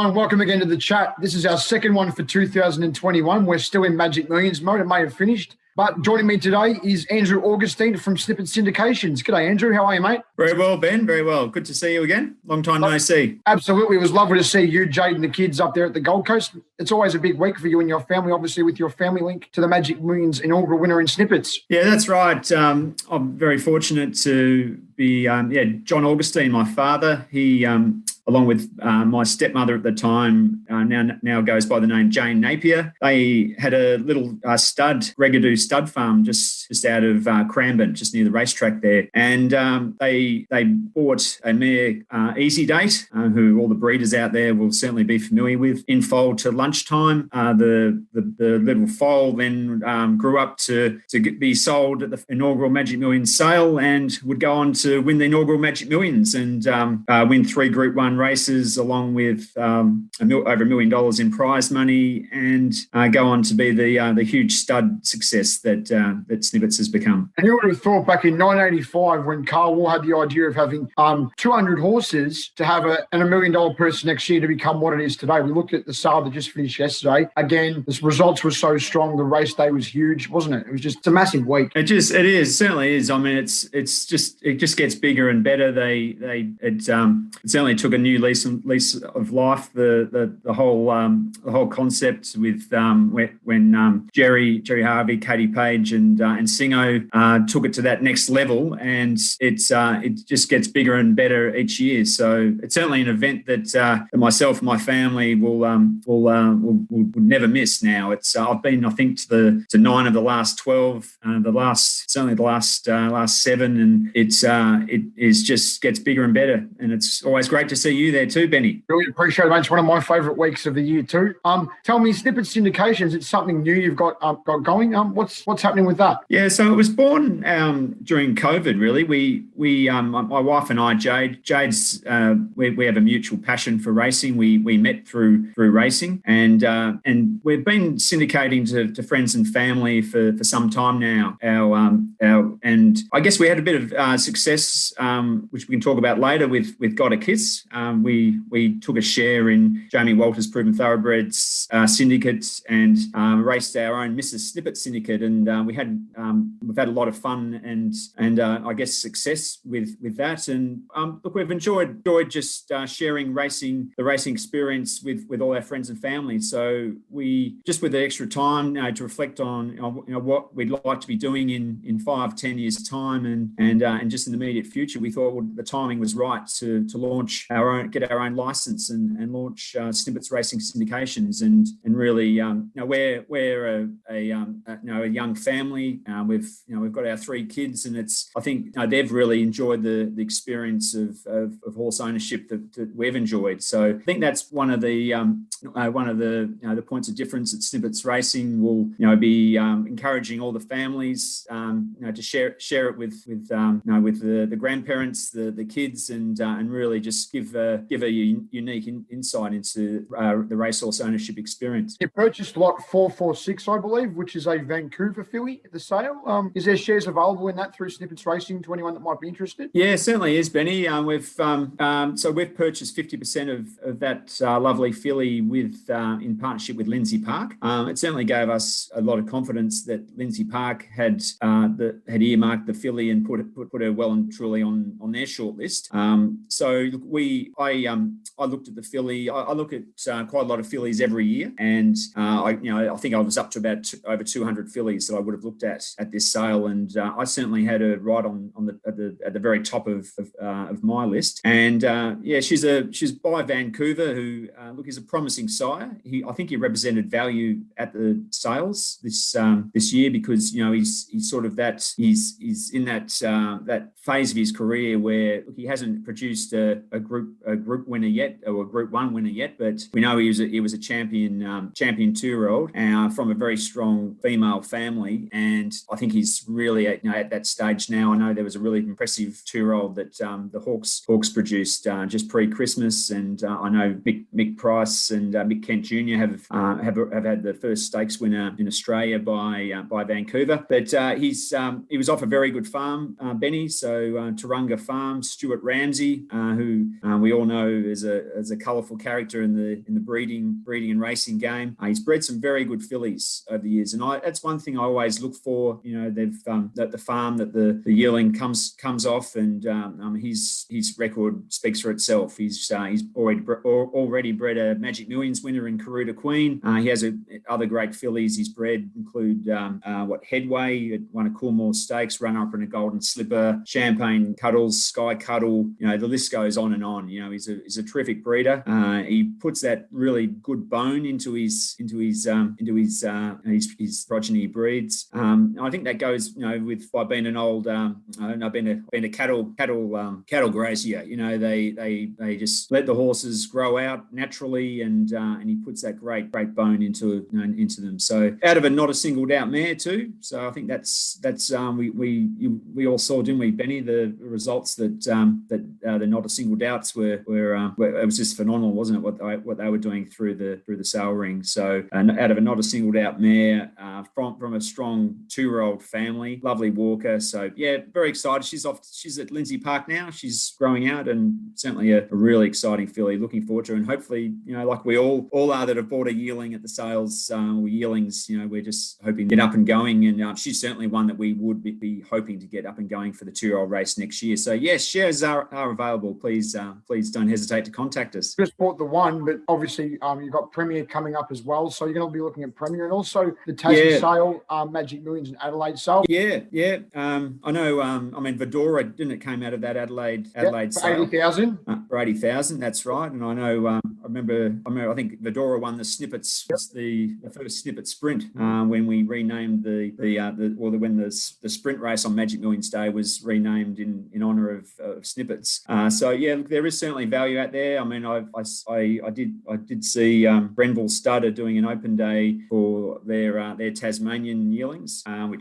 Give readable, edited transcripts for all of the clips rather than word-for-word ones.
everyone. Welcome again to the chat. This is our second one for 2021. We're still in Magic Millions mode. It may have finished. But joining me today is Andrew Augustine from Snippets Syndications. G'day, Andrew. How are you, mate? Very well, Ben. Very well. Good to see you again. Long time no see. Absolutely. It was lovely to see you, Jade, and the kids up there at the Gold Coast. It's always a big week for you and your family, obviously, with your family link to the Magic Millions inaugural winner in Snippets. Yeah, that's right. I'm very fortunate to be, John Augustine, my father. He, along with my stepmother at the time, now goes by the name Jane Napier. They had a little Regadoo stud farm just out of Cranbourne, just near the racetrack there. And they bought a mare, Easy Date, who all the breeders out there will certainly be familiar with, in foal to lunchtime. The little foal then grew up to be sold at the inaugural Magic Millions sale and would go on to win the inaugural Magic Millions and win 3 Group 1 races along with over $1 million in prize money and go on to be the huge stud success that Snippets has become. And you would have thought back in 1985 when Carl Wall had the idea of having 200 horses to have an $1 million person next year to become what it is today. We looked at the sale that just finished yesterday. Again, the results were so strong. The race day was huge, wasn't it? It's a massive week. It certainly is. I mean, it just gets bigger and better. It certainly took a new lease of life. The whole concept with when Jerry Harvey, Katie Page, and Singo took it to that next level, and it just gets bigger and better each year. So it's certainly an event that myself and my family will never miss. Now I've been, I think, to 9 of the last 12, the last 7, and it just gets bigger and better. And it's always great to see you there too, Benny. Really appreciate it, mate. It's one of my favourite weeks of the year too. Tell me, Snippets Syndications, it's something new you've got going. What's happening with that? Yeah, so it was born during COVID. Really, we my wife and I, Jade's we have a mutual passion for racing. We met through racing, and we've been syndicating to friends and family for some time now. And I guess we had a bit of success, which we can talk about later with Got a Kiss. We took a share in Jamie Walters' Proven Thoroughbreds syndicates and raced our own Mrs. Snippet syndicate, and we've had a lot of fun and I guess success with that. And look, we've enjoyed just sharing the racing experience with all our friends and family. So we just with the extra time to reflect on what we'd like to be doing in 5-10 years time and just in the immediate future, we thought the timing was right to launch get our own license and launch Snippets Racing Syndications and really we're a young family. We've got our 3 kids, and I think they've really enjoyed the experience of horse ownership that we've enjoyed. So I think that's one of the points of difference at Snippets Racing. Will be encouraging all the families to share it with the grandparents, the kids, and really just give a unique insight into the racehorse ownership experience. You purchased lot 446, I believe, which is a Vancouver filly at the sale. Is there shares available in that through Snippets Racing to anyone that might be interested? Yeah, certainly is, Benny. We've purchased 50% of that lovely filly in partnership with Lindsay Park. It certainly gave us a lot of confidence that Lindsay Park had earmarked the filly and put her well and truly on their shortlist. I looked at the filly. I look at quite a lot of fillies every year, and I think I was up to about over 200 fillies that I would have looked at this sale, and I certainly had her right at the very top of my list. And she's by Vancouver, who is a promising sire. I think he represented value at the sales this year because he's sort of he's in that phase of his career where he hasn't produced a group winner yet, or a Group 1 winner yet, but we know he was a champion 2-year-old from a very strong female family, and I think he's really at that stage now. I know there was a really impressive 2-year-old that the Hawks produced just pre-Christmas, and I know Mick Price and Mick Kent Jr. have had the first stakes winner in Australia by Vancouver, but he was off a very good farm, Benny. So Turunga Farm, Stuart Ramsey, who we we all know as a colourful character in the breeding and racing game. He's bred some very good fillies over the years, and that's one thing I always look for. They've that the farm that the yearling comes off, and his record speaks for itself. He's already bred a Magic Millions winner in Karuta Queen. He has other great fillies he's bred include Headway, won a Coolmore Stakes, runner up in a Golden Slipper, Champagne Cuddles, Sky Cuddle. The list goes on and on. He's a terrific breeder. He puts that really good bone into his progeny breeds. I think that goes by being an old been a cattle grazier. They just let the horses grow out naturally, and he puts that great bone into them. So out of a Not a Single Doubt mare too. So I think that's we all saw, didn't we, Benny, the results that the Not a Single Doubts were it was just phenomenal, wasn't it, what they were doing through the sale ring. So out of a Not a Single Doubt mare from a strong 2-year-old family, lovely walker. So yeah, very excited. She's at Lindsay Park now. She's growing out, and certainly a really exciting filly. Looking forward to her, and hopefully, like we all are that have bought a yearling at the sales or yearlings, we're just hoping to get up and going, and she's certainly one that we would be hoping to get up and going for the 2-year-old race next year. So yes, shares are available. Please don't hesitate to contact us. Just bought the one, but obviously you've got Premier coming up as well, so you're going to be looking at Premier, and also the Tassie sale, Magic Millions and Adelaide sale. Yeah. I know. Vidora, didn't it came out of that Adelaide sale? 80,000. For 80,000, that's right. And I know. I remember. I think Vidora won the Snippets, the first Snippet Sprint when we renamed when the sprint race on Magic Millions Day was renamed in honour of Snippets. So yeah, look, there is certainly value out there. I mean, I did see Grenville Stud are doing an open day for their Tasmanian yearlings. How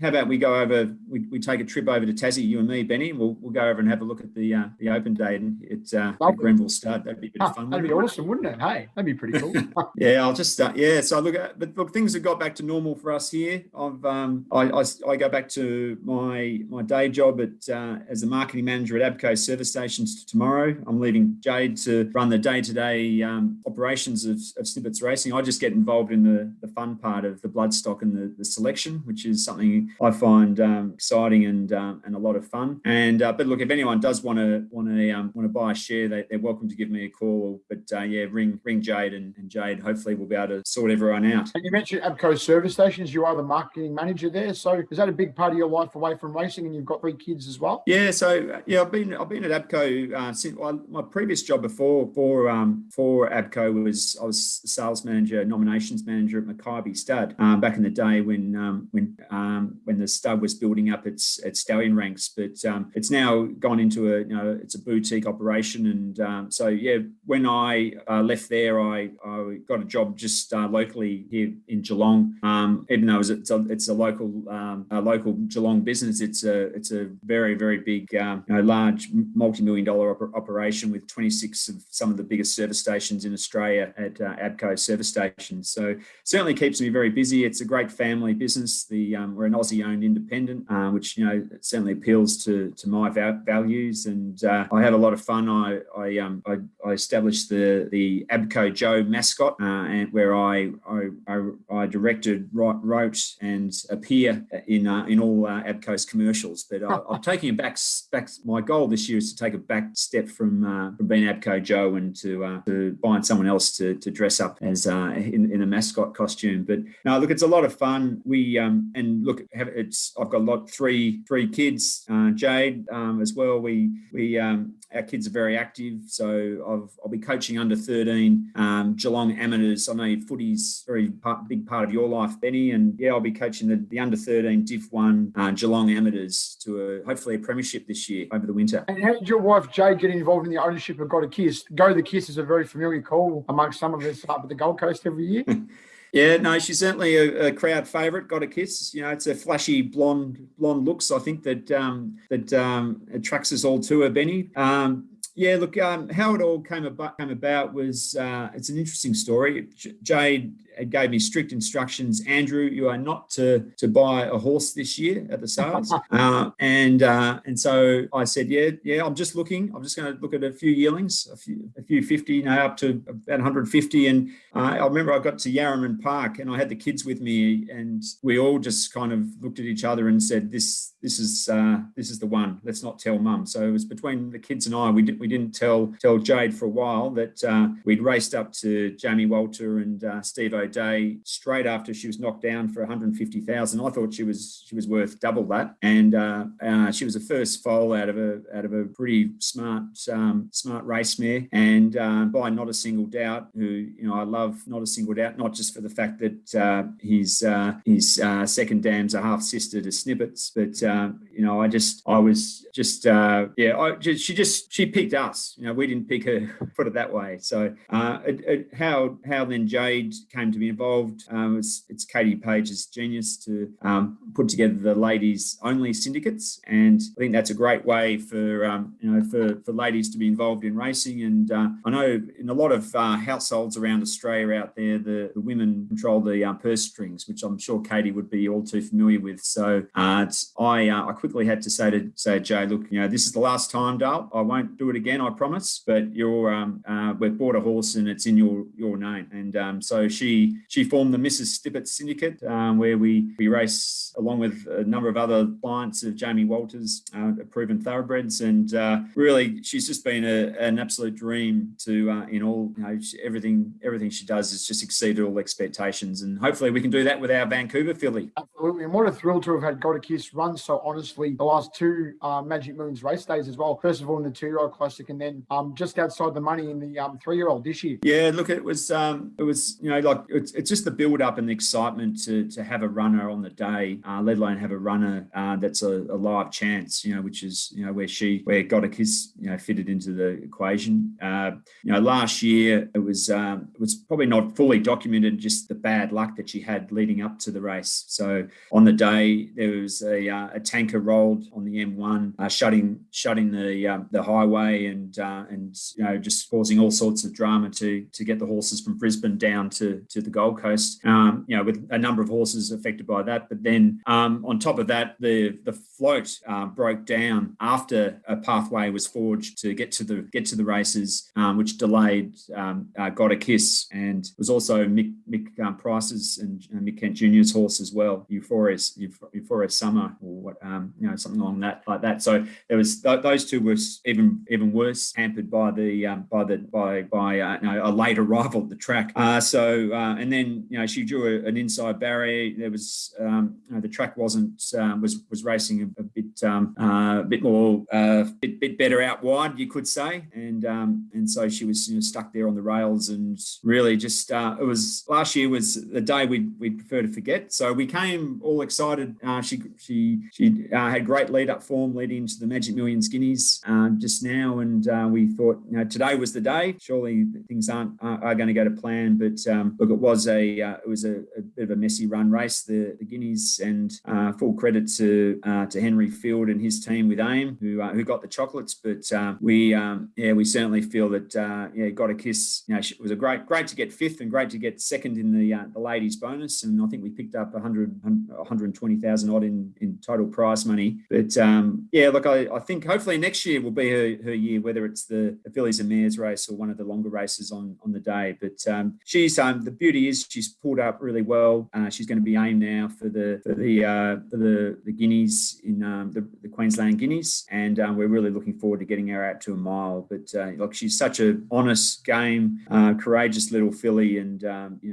about we go over? We take a trip over to Tassie, you and me, Benny. We'll go over and have a look at the open day at Grenville Stud. That'd be a bit of fun. That'd be awesome, wouldn't it? Hey, that'd be pretty cool. Yeah, I'll just So look, things have got back to normal for us here. I go back to my day job as the marketing manager at Abco Service Stations tomorrow. I'm leaving Jade to run the day-to-day operations of Snippets Racing. I just get involved in the fun part of the bloodstock and the selection, which is something I find exciting and a lot of fun. But look, if anyone does want to buy a share, they're welcome to give me a call. But ring Jade, and Jade hopefully will be able to sort everyone out. And you mentioned Abco Service Stations. You are the marketing manager there. So is that a big part of your life away from racing? And you've got 3 kids as well. Yeah. So I've been at Abco since my previous job before Abco was I was sales manager, nominations manager at Mackay Stud back in the day when the stud was building up its stallion ranks. But it's now gone into it's a boutique operation, and when I left there, I got a job just locally here in Geelong. Even though it's a local Geelong business, it's a very, very big, large multi-million-dollar operation with 26 of some of the biggest service stations in Australia at Abco Service Stations. So certainly keeps me very busy. It's a great family business. We're an Aussie-owned independent, which certainly appeals to my values, and I have a lot of fun. I established the Abco Joe mascot, and where I directed, wrote, and appear in all Abco's commercials. But I'm taking a back. My goal this year is to take a back step from being Abco Joe and to find someone else to dress up as in a mascot costume. But no, look, it's a lot of fun. I've got three kids, Jade as well. Our kids are very active, so I'll be coaching under 13 Geelong amateurs. I know footy's a very big part of your life, Benny, and I'll be coaching the under 13 Div 1 Geelong amateurs to hopefully a premiership this year over the winter. And how did your wife Jade get involved in the ownership of Got a Kiss? Go the Kiss is a very familiar call amongst some of us up at the Gold Coast every year. Yeah, no, she's certainly a crowd favourite. Got a Kiss. It's a flashy blonde looks. I think that attracts us all to her, Benny. How it all came about was it's an interesting story. Jade it gave me strict instructions. Andrew, you are not to buy a horse this year at the sales. And so I said, yeah, I'm just looking. I'm just going to look at a few yearlings, a few 50, up to about 150. And I remember I got to Yarraman Park and I had the kids with me, and we all just kind of looked at each other and said, this is the one. Let's not tell Mum. So it was between the kids and I. We didn't tell Jade for a while that we'd raced up to Jamie Walter and Steve O'Day straight after she was knocked down for 150,000. I thought she was worth double that, and she was the first foal out of a pretty smart race mare, and by Not a Single Doubt, who I love. Not a Single Doubt, not just for the fact that his second dam's a half sister to Snippets, but she picked us. We didn't pick her, put it that way. So how then Jade came to be involved, it's Katie Page's genius to put together the ladies only syndicates, and I think that's a great way for ladies to be involved in racing. And I know in a lot of households around Australia out there, the women control the purse strings, which I'm sure Katie would be all too familiar with. So I quickly had to say to Jay, look, this is the last time, Dale. I won't do it again, I promise. But we've bought a horse and it's in your name. And so she formed the Mrs. Snippets Syndicate, where we race along with a number of other clients of Jamie Walters, proven thoroughbreds. And really, she's just been an absolute dream to in all. Everything she does has just exceeded all expectations. And hopefully we can do that with our Vancouver filly. Absolutely. And what a thrill to have had Got a Kiss run so honestly the last two Magic Millions race days as well. First of all in the 2-year-old classic, and then just outside the money in the 3-year-old this year. Yeah, look, it was it's just the build up and the excitement to have a runner on the day, let alone have a runner that's a live chance, which is where Got a Kiss fitted into the equation. Last year it was probably not fully documented, just the bad luck that she had leading up to the race. So on the day there was a tanker rolled on the M1, shutting the highway and just causing all sorts of drama to get the horses from Brisbane down to the Gold Coast. With a number of horses affected by that. But then on top of that, the float broke down after a pathway was forged to get to the races, which delayed Got a Kiss, and was also Mick Price's and Mick Kent Jr.'s horse as well, Euphoria Summer, or what something along like that. So there was those two were even worse, hampered by a late arrival at the track. And then she drew an inside barrier. There was the track was racing a bit more bit better out wide, you could say, and so she was stuck there on the rails, and really just it was last year was the day we'd prefer to forget. So we came all excited. She had great lead up form leading into the Magic Millions Guineas just now, and we thought today was the day. Surely things are going to go to plan, but look, it was a bit of a messy run race, the Guineas, and full credit to Henry Field and his team with AIM who got the chocolates. But we certainly feel that Got a Kiss. It was great to get fifth and great to get second in the ladies bonus, and I think we picked up 120,000 odd in total prize money. But look, I think hopefully next year will be her year, whether it's the fillies and mares race or one of the longer races on the day. But she's the beauty is she's pulled up really well. She's going to be aimed now for the Guineas in the Queensland Guineas, and we're really looking forward to getting her out to a mile. But look, she's such an honest game, courageous little filly, and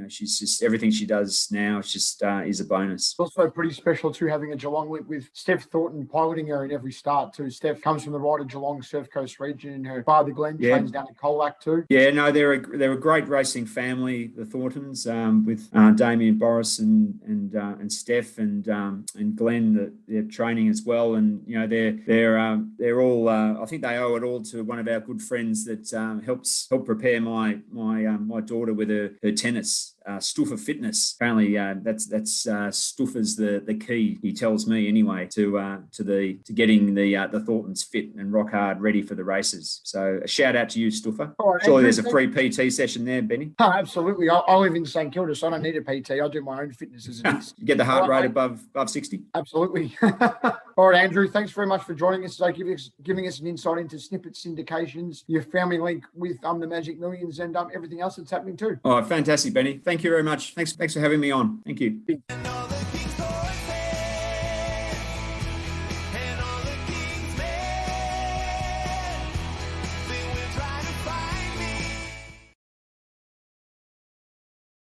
she's just everything she does now. It's just is a bonus. It's also pretty special too, having a Geelong with Steph Thornton piloting her in every start too. Steph comes from the right of Geelong Surf Coast region, and her father Glenn trains down at Colac too. Yeah, no, they're a great racing family, the Thorntons, with Damien, Boris, and Steph and Glenn, that they're training as well. And they're all. I think they owe it all to one of our good friends that helped prepare my daughter with her tennis. Stuffer fitness. Apparently, that's Stuffer's the key. He tells me anyway to getting the Thorntons fit and rock hard, ready for the races. So a shout out to you, Stuffer. All right, Surely Andrew, there's a free PT session there, Benny. Oh, absolutely. I live in St Kilda, so I don't need a PT. I do my own fitness as it is. You get the heart All right, rate above 60. Absolutely. All right, Andrew, thanks very much for joining us today, giving us an insight into Snippets Syndications, your family link with the Magic Millions, and everything else that's happening too. Oh, fantastic, Benny. Thank you very much. Thanks for having me on. Thank you.